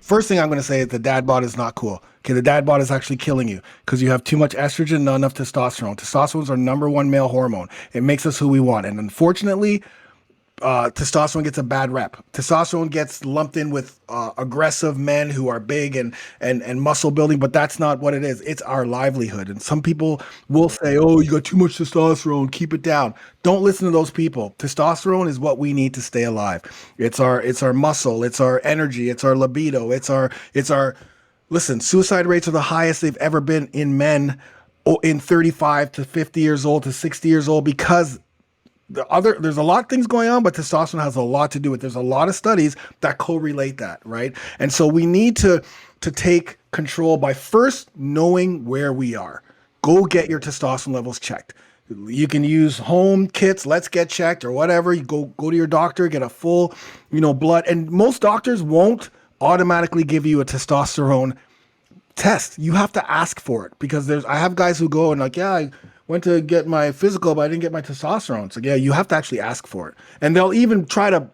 First thing I'm going to say is the dad bod is not cool. Okay, the dad bod is actually killing you because you have too much estrogen, not enough testosterone. Testosterone is our number one male hormone. It makes us who we want. And unfortunately, testosterone gets a bad rep. Testosterone gets lumped in with aggressive men who are big and muscle building, but that's not what it is. It's our livelihood. And some people will say, "Oh, you got too much testosterone. Keep it down." Don't listen to those people. Testosterone is what we need to stay alive. It's our muscle. It's our energy. It's our libido. It's our. Listen, suicide rates are the highest they've ever been in men in 35 to 50 years old to 60 years old because there's a lot of things going on, but testosterone has a lot to do with. There's a lot of studies that correlate that, right? And so we need to take control by first knowing where we are. Go get your testosterone levels checked. You can use home kits, let's get checked or whatever. You go to your doctor, get a full, blood. And most doctors won't automatically give you a testosterone test. You have to ask for it because I have guys who go and like, yeah, I went to get my physical, but I didn't get my testosterone. It's like, yeah, you have to actually ask for it. And they'll even try to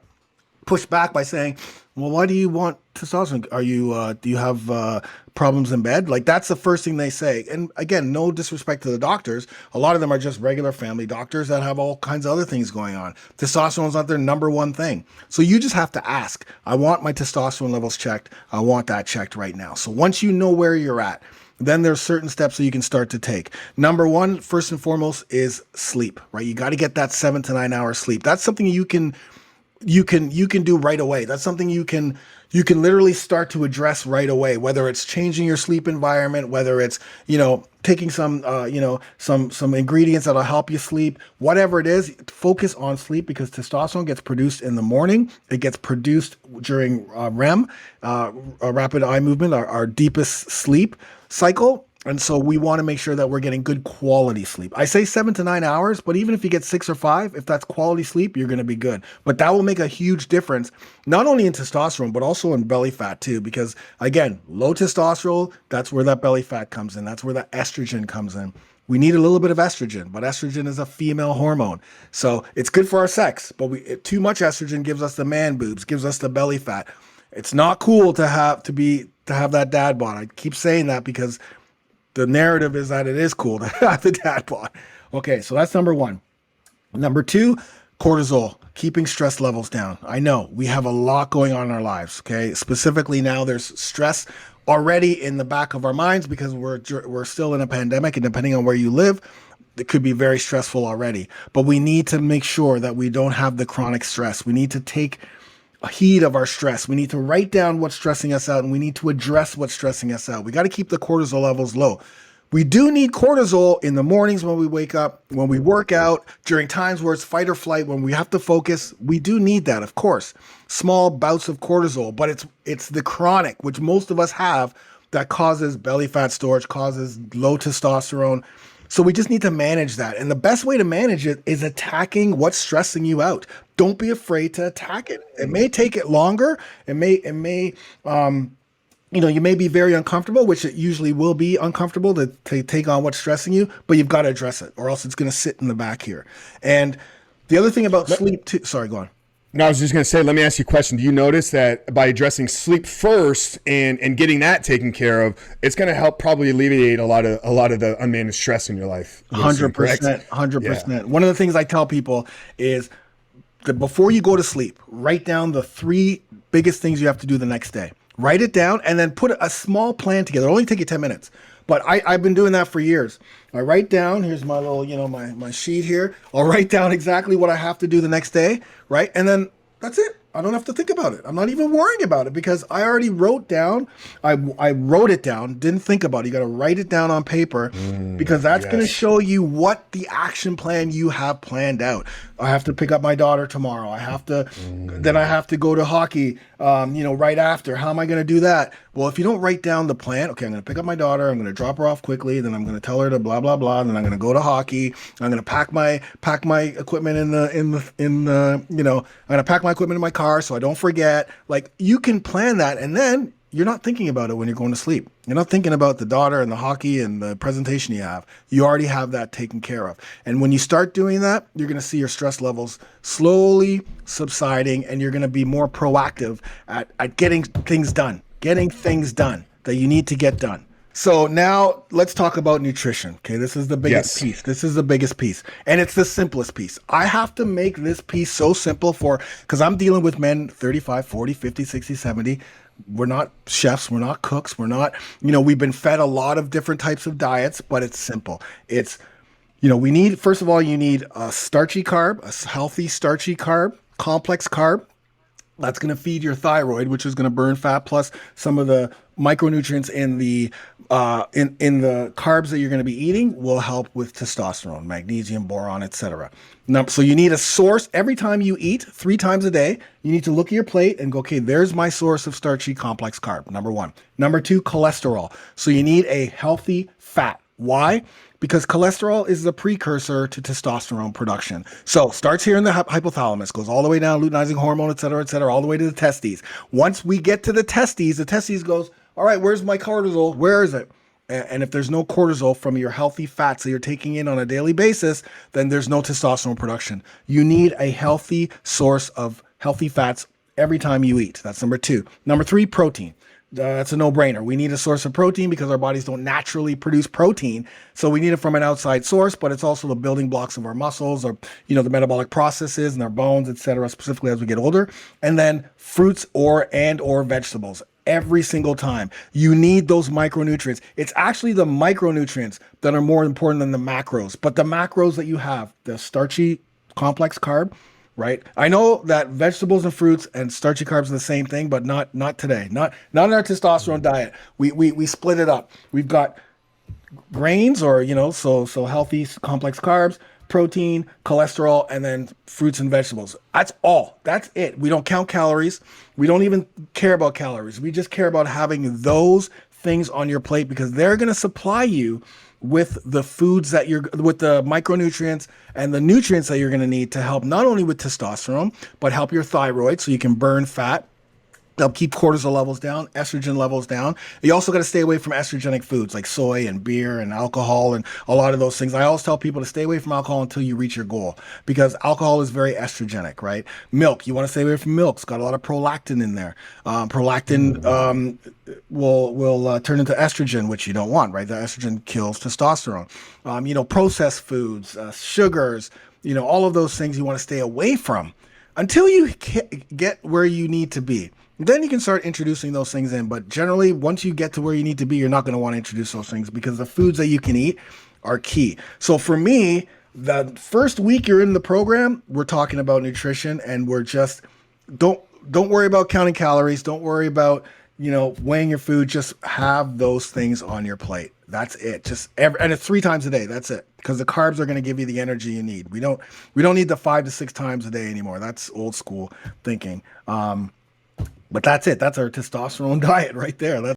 push back by saying, well, why do you want testosterone? Do you have problems in bed? Like that's the first thing they say. And again, no disrespect to the doctors. A lot of them are just regular family doctors that have all kinds of other things going on. Testosterone is not their number one thing. So you just have to ask, I want my testosterone levels checked. I want that checked right now. So once you know where you're at, then there's certain steps that you can start to take. Number one, first and foremost, is sleep, right? You got to get that 7 to 9 hours sleep. That's something you can do right away. That's something you can literally start to address right away, whether it's changing your sleep environment, whether it's, taking some ingredients that'll help you sleep, whatever it is, focus on sleep because testosterone gets produced in the morning. It gets produced during REM, rapid eye movement, our deepest sleep cycle. And so we want to make sure that we're getting good quality sleep. I say 7 to 9 hours, but even if you get 6 or 5, if that's quality sleep, you're going to be good. But that will make a huge difference, not only in testosterone, but also in belly fat too. Because again, low testosterone, that's where that belly fat comes in. That's where that estrogen comes in. We need a little bit of estrogen, but estrogen is a female hormone. So it's good for our sex, but too much estrogen gives us the man boobs, gives us the belly fat. It's not cool to have that dad bod. I keep saying that because the narrative is that it is cool to have the dad bod. Okay, so that's number one. Number two, cortisol, keeping stress levels down. I know we have a lot going on in our lives. Okay, specifically now there's stress already in the back of our minds because we're still in a pandemic, and depending on where you live, it could be very stressful already. But we need to make sure that we don't have the chronic stress. We need to take heed of our stress. We need to write down what's stressing us out, and we need to address what's stressing us out. We got to keep the cortisol levels low. We do need cortisol in the mornings when we wake up, when we work out, during times where it's fight or flight, when we have to focus. We do need that, of course. Small bouts of cortisol, but it's the chronic, which most of us have, that causes belly fat storage, causes low testosterone. So we just need to manage that. And the best way to manage it is attacking what's stressing you out. Don't be afraid to attack it. It may take it longer. You may be very uncomfortable, which it usually will be uncomfortable to take on what's stressing you, but you've got to address it or else it's going to sit in the back here. And the other thing about sleep too, sorry, go on. No, I was just going to say, let me ask you a question. Do you notice that by addressing sleep first and getting that taken care of, it's going to help probably alleviate a lot of the unmanaged stress in your life? 100%, 100%. Yeah. One of the things I tell people is that before you go to sleep, write down the 3 biggest things you have to do the next day. Write it down and then put a small plan together. It'll only take you 10 minutes. But I've been doing that for years. I write down, here's my little, my sheet here. I'll write down exactly what I have to do the next day, right? And then that's it. I don't have to think about it. I'm not even worrying about it because I already wrote down. I wrote it down, didn't think about it. You got to write it down on paper because that's going to show you what the action plan you have planned out. I have to pick up my daughter tomorrow. Then I have to go to hockey, right after. How am I going to do that? Well, if you don't write down the plan, okay, I'm going to pick up my daughter. I'm going to drop her off quickly. Then I'm going to tell her to blah, blah, blah. Then I'm going to go to hockey. I'm going to pack my equipment I'm going to pack my equipment in my car so I don't forget. Like, you can plan that, and then you're not thinking about it when you're going to sleep. You're not thinking about the daughter and the hockey and the presentation you have. You already have that taken care of. And when you start doing that, you're going to see your stress levels slowly subsiding, and you're going to be more proactive at getting things done, getting things done that you need to get done. So now let's talk about nutrition. Okay, this is the biggest Yes. piece. This is the biggest piece. And it's the simplest piece. I have to make this piece so simple because I'm dealing with men 35, 40, 50, 60, 70. We're not chefs, we're not cooks, we're not, we've been fed a lot of different types of diets, but it's simple. It's, we need, first of all, you need a starchy carb, a healthy starchy carb, complex carb. That's going to feed your thyroid, which is going to burn fat, plus some of the micronutrients in the in the carbs that you're going to be eating will help with testosterone, magnesium, boron, etc. Now, so you need a source every time you eat, 3 times a day. You need to look at your plate and go, okay, there's my source of starchy complex carb. Number 1. Number 2, cholesterol. So you need a healthy fat. Why? Because cholesterol is the precursor to testosterone production. So starts here in the hypothalamus, goes all the way down, luteinizing hormone, et cetera, all the way to the testes. Once we get to the testes goes, all right, where's my cortisol? Where is it? And if there's no cortisol from your healthy fats that you're taking in on a daily basis, then there's no testosterone production. You need a healthy source of healthy fats every time you eat. That's number 2. Number 3, protein. That's a no-brainer. We need a source of protein because our bodies don't naturally produce protein. So we need it from an outside source, but it's also the building blocks of our muscles or, the metabolic processes and our bones, et cetera, specifically as we get older. And then fruits or vegetables. Every single time you need those micronutrients. It's actually the micronutrients that are more important than the macros, but the macros that you have, the starchy complex carb, right? I know that vegetables and fruits and starchy carbs are the same thing, but not today. Not in our testosterone diet. We split it up. We've got grains or, so healthy complex carbs, protein, cholesterol, and then fruits and vegetables. That's all. That's it. We don't count calories. We don't even care about calories. We just care about having those things on your plate because they're going to supply you with the foods with the micronutrients and the nutrients that you're going to need to help not only with testosterone, but help your thyroid so you can burn fat. They'll keep cortisol levels down, estrogen levels down. You also got to stay away from estrogenic foods like soy and beer and alcohol and a lot of those things. I always tell people to stay away from alcohol until you reach your goal because alcohol is very estrogenic, right? Milk, you want to stay away from milk. It's got a lot of prolactin in there. Prolactin will turn into estrogen, which you don't want, right? The estrogen kills testosterone. Processed foods, sugars, all of those things you want to stay away from until you get where you need to be. Then you can start introducing those things in. But generally, once you get to where you need to be, you're not going to want to introduce those things because the foods that you can eat are key. So for me, the first week you're in the program, we're talking about nutrition and we're just don't worry about counting calories. Don't worry about, weighing your food. Just have those things on your plate. That's it. And it's 3 times a day. That's it. Because the carbs are going to give you the energy you need. We don't need the 5 to 6 times a day anymore. That's old school thinking. But that's it. That's our testosterone diet right there.